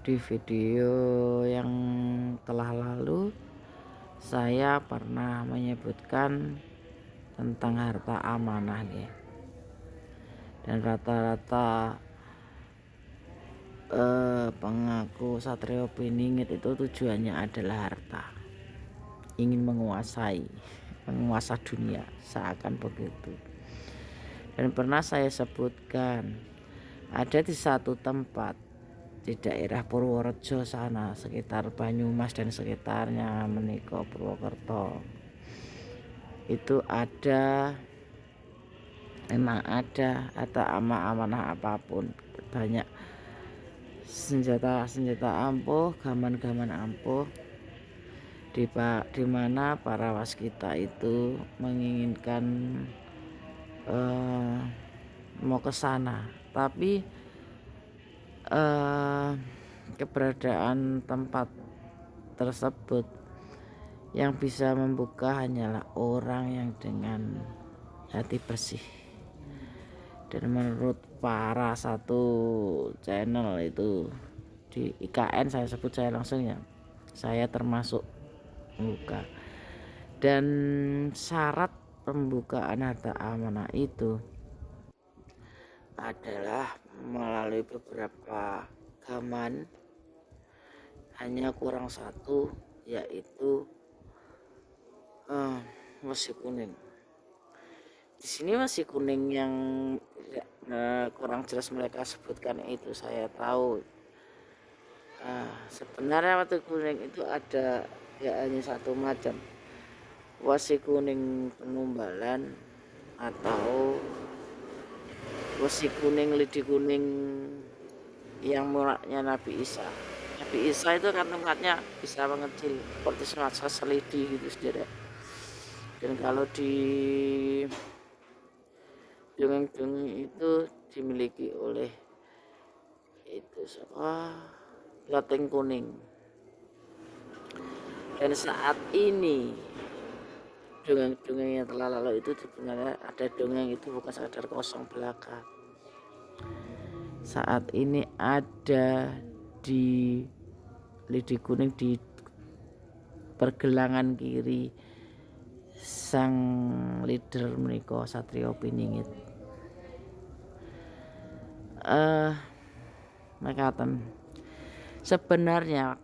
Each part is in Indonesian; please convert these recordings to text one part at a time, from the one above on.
Di video yang telah lalu, saya pernah menyebutkan tentang harta amanah nih. Dan rata-rata pengaku Satrio Piningit itu tujuannya adalah harta, ingin menguasai dunia, seakan begitu. Dan pernah saya sebutkan, ada di satu tempat di daerah Purworejo sana, sekitar Banyumas dan sekitarnya, menika Purwokerto, itu memang ada amanah apapun, banyak senjata ampuh, gaman ampuh, di mana para waskita itu menginginkan mau ke sana, tapi keberadaan tempat tersebut yang bisa membuka hanyalah orang yang dengan hati bersih. Dan menurut para satu channel itu di IKN, saya sebut saya langsung ya, saya termasuk membuka. Dan syarat pembukaan harta amanah itu adalah melalui beberapa gaman, hanya kurang satu, yaitu wesi kuning. Di sini wesi kuning yang kurang jelas mereka sebutkan itu, saya tahu. Sebenarnya wesi kuning itu ada hanya satu macam, wesi kuning penumbalan atau wesi kuning lidi kuning yang muratnya Nabi Isa. Nabi Isa itu kan tempatnya bisa mengecil seperti semacam selidi gitu saudara. Dan kalau di dongeng-dongeng itu dimiliki oleh itu Lateng Kuning. Dan saat ini dongeng-dongeng yang telah lalu itu sebenarnya ada dongeng itu bukan sekedar kosong belaka. Saat ini ada di lidi kuning, di pergelangan kiri sang leader menika Satrio Piningit. Mekaten sebenarnya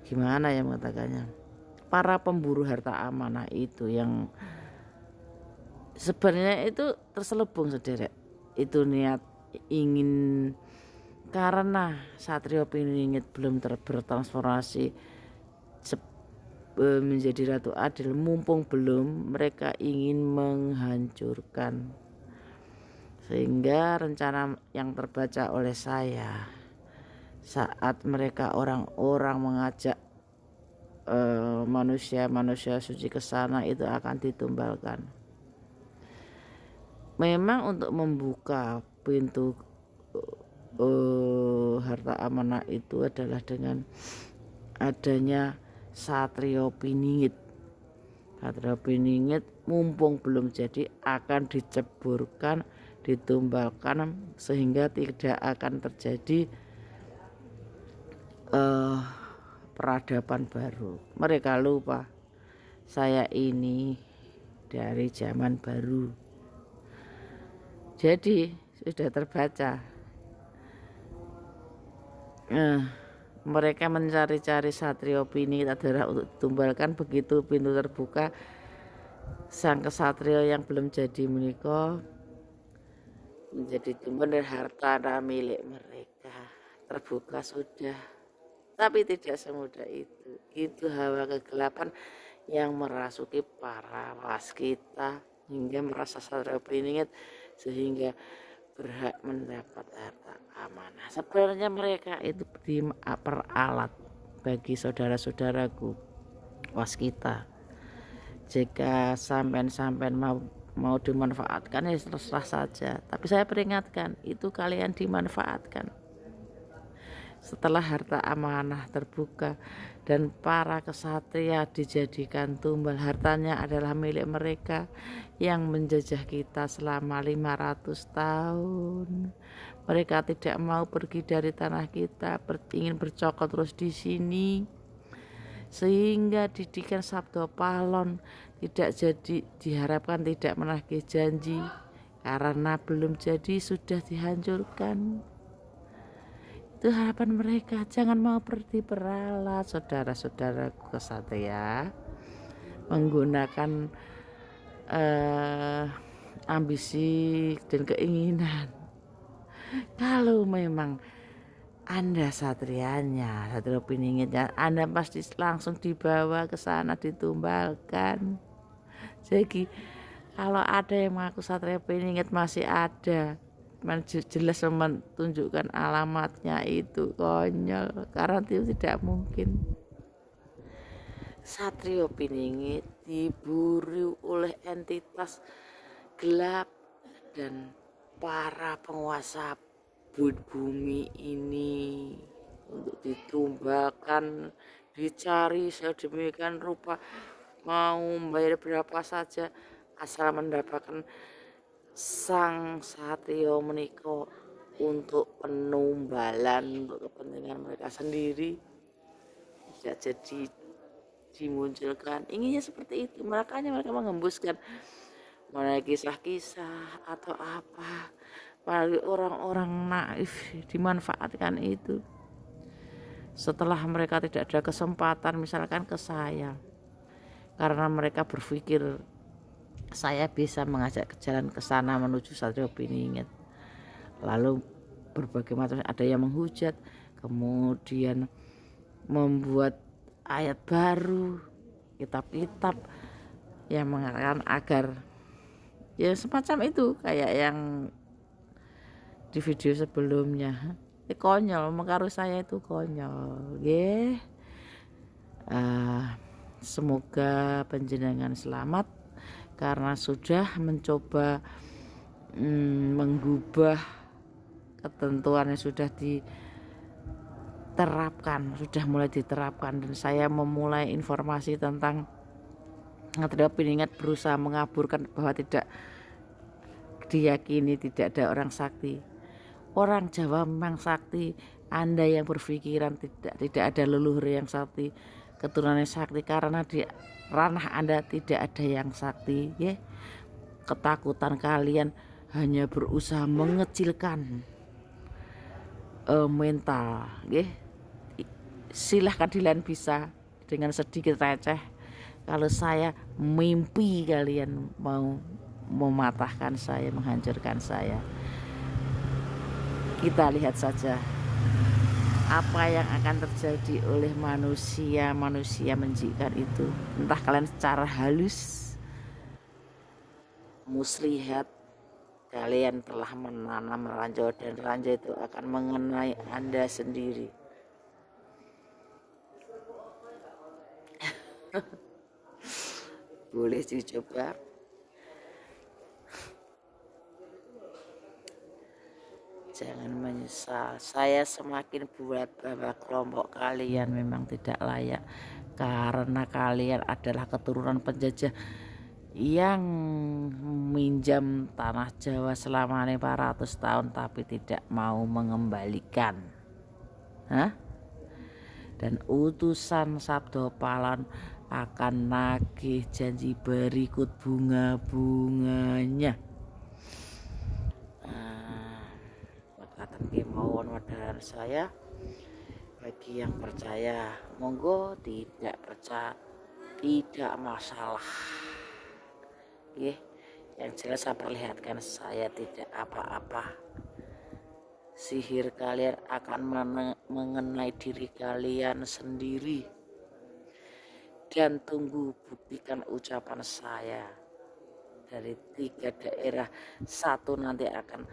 gimana ya mengatakannya, para pemburu harta amanah itu yang sebenarnya itu terselubung saudara, itu niat ingin, karena Satrio Piningit belum bertransformasi menjadi Ratu Adil, mumpung belum, mereka ingin menghancurkan. Sehingga rencana yang terbaca oleh saya saat mereka orang-orang mengajak manusia suci ke sana itu akan ditumbalkan. Memang untuk membuka pintu harta amanah itu adalah dengan adanya Satrio Piningit. Satrio Piningit mumpung belum jadi akan diceburkan, ditumbalkan, sehingga tidak akan terjadi peradaban baru. Mereka lupa saya ini dari zaman baru. Jadi sudah terbaca. Mereka mencari-cari Satrio Piningit adalah untuk ditumbalkan. Begitu pintu terbuka, sang kesatrio yang belum jadi menika menjadi tumbal dan harta milik mereka terbuka sudah. Tapi tidak semudah itu. Itu hawa kegelapan yang merasuki para waskita hingga merasa Satrio Piningit sehingga berhak mendapat harta amanah. Sebenarnya mereka itu peralat bagi saudara-saudaraku waskita. Jika sampai mau dimanfaatkan ya terserah saja. Tapi saya peringatkan, itu kalian dimanfaatkan. Setelah harta amanah terbuka dan para kesatria dijadikan tumbal, hartanya adalah milik mereka yang menjajah kita selama 500 tahun. Mereka tidak mau pergi dari tanah kita, ingin bercokol terus di sini. Sehingga didikan Sabdo Palon tidak jadi, diharapkan tidak menagih janji karena belum jadi sudah dihancurkan. Itu harapan mereka. Jangan mau pergi peralat, saudara-saudaraku kesatria, menggunakan ambisi dan keinginan. Kalau memang Anda satrianya, Satrio Piningit, Anda pasti langsung dibawa ke sana ditumbalkan. Jadi kalau ada yang mengaku Satrio Piningit masih ada, jelas menunjukkan alamatnya, itu konyol karena itu tidak mungkin. Satrio Piningit diburu oleh entitas gelap dan para penguasa bumi ini untuk ditumbalkan, dicari sedemikian rupa, mau membayar berapa saja asal mendapatkan sang Satrio meniko untuk penumbalan, untuk kepentingan mereka sendiri. Tidak jadi dimunculkan, inginnya seperti itu. Makanya mereka mengembuskan mulai kisah-kisah atau apa, melalui orang-orang naif dimanfaatkan itu. Setelah mereka tidak ada kesempatan misalkan ke saya, karena mereka berpikir saya bisa mengajak ke jalan ke sana menuju Satrio Piningit. Lalu berbagai macam, ada yang menghujat, kemudian membuat ayat baru, kitab-kitab yang mengatakan agar ya semacam itu, kayak yang di video sebelumnya. Konyol, mengkaru saya itu konyol. Semoga penjenengan selamat karena sudah mencoba mengubah ketentuan yang sudah diterapkan, sudah mulai diterapkan. Dan saya memulai informasi tentang Satrio Piningit berusaha mengaburkan bahwa tidak diyakini tidak ada orang sakti. Orang Jawa memang sakti. Anda yang berpikiran tidak ada leluhur yang sakti, keturunan yang sakti, karena di ranah Anda tidak ada yang sakti. Ketakutan kalian hanya berusaha mengecilkan mental. Silahkan kalian bisa dengan sedikit receh. Kalau saya mimpi kalian mau mematahkan saya, menghancurkan saya. Kita lihat saja apa yang akan terjadi oleh manusia menjijikan itu. Entah kalian secara halus muslihat kalian telah menanam ranjau, dan ranjau itu akan mengenai Anda sendiri. Boleh dicoba. Jangan menyesal. Saya semakin buat bahwa kelompok kalian memang tidak layak, karena kalian adalah keturunan penjajah yang minjam tanah Jawa selama 400 tahun tapi tidak mau mengembalikan. Dan utusan Sabdo Palon akan nagih janji berikut bunga-bunganya. Makatan kemauan wadahan saya. Bagi yang percaya monggo, tidak percaya tidak masalah. Yang jelas saya perlihatkan saya tidak apa-apa. Sihir kalian akan mengenai diri kalian sendiri. Dan tunggu buktikan ucapan saya. Dari 3 daerah, 1 nanti akan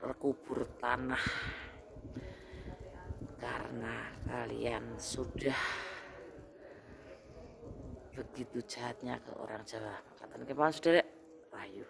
terkubur tanah, karena kalian sudah begitu jahatnya ke orang Jawa. Makatan kemauan saudara, rayu.